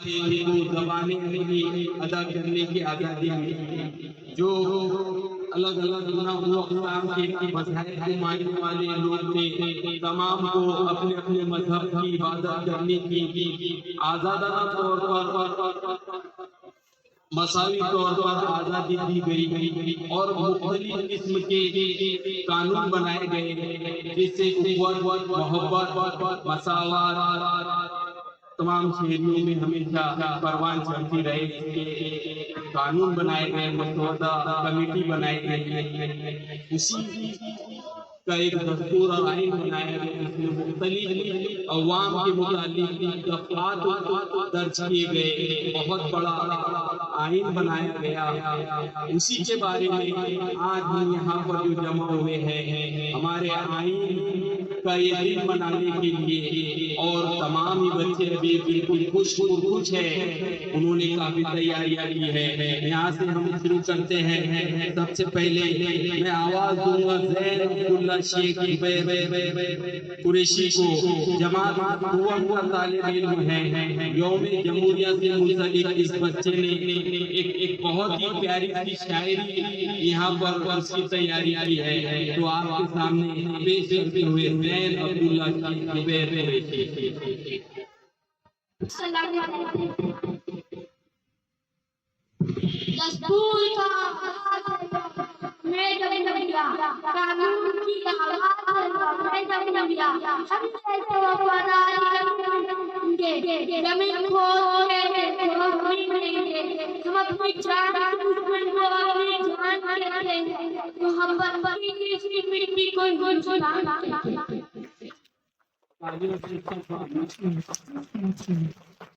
زبانیں ادا کرنے کی آزادی ملی، جو الگ الگ اقسام کے مذاہب کو ماننے والے لوگ تھے، تمام کو اپنے اپنے مذہب کی عبادت کرنے کی آزادانہ طور پر مساوی طور پر آزادی دی گئی اور مختلف قسم کے قانون بنائے گئے، جس سے اخوت، محبت، مساوات تمام شہریوں میں ہمیشہ پروان چڑھتی رہے۔ قانون بنائے گئے، مسودہ کمیٹی بنائی گئی، اسی کا ایک دستور اور آئین بنایا گیا، جس میں مختلف عوام کے متعلق دفعات درج کیے گئے، بہت بڑا آئین بنایا گیا۔ اسی کے بارے میں آج ہم یہاں پر جو جمع ہوئے ہیں، ہمارے آئین کا یہ دن منانے کے لیے، اور تمام ہی بچے ابھی بالکل خوش ہیں، انہوں نے کافی تیاریاں کی ہے۔ یہاں سے ہم شروع کرتے ہیں۔ سب سے پہلے میں آواز دوں گا زین عبداللہ شیخ قریشی کو، جماعت ہوا طالب علم ہے، یوم جمہوریہ سے منسلک اس بچے نے ایک بہت ہی پیاری سی شاعری یہاں پر اس کی تیاری کی ہے، تو آپ کے سامنے پیش کرتے ہوئے زین عبداللہ شیخ قریشی۔ السلام علیکم۔ دستور کا میں جب نبیا، قانون کی آواز میں جب نبیا، ہم ایسے وفاداری گے، زمین کھول کے روحی ملیں گے، ہم اپنی جان دشمن کو اپنی جان کہتے ہیں، محبت کی اس مٹی کوئی گنجنا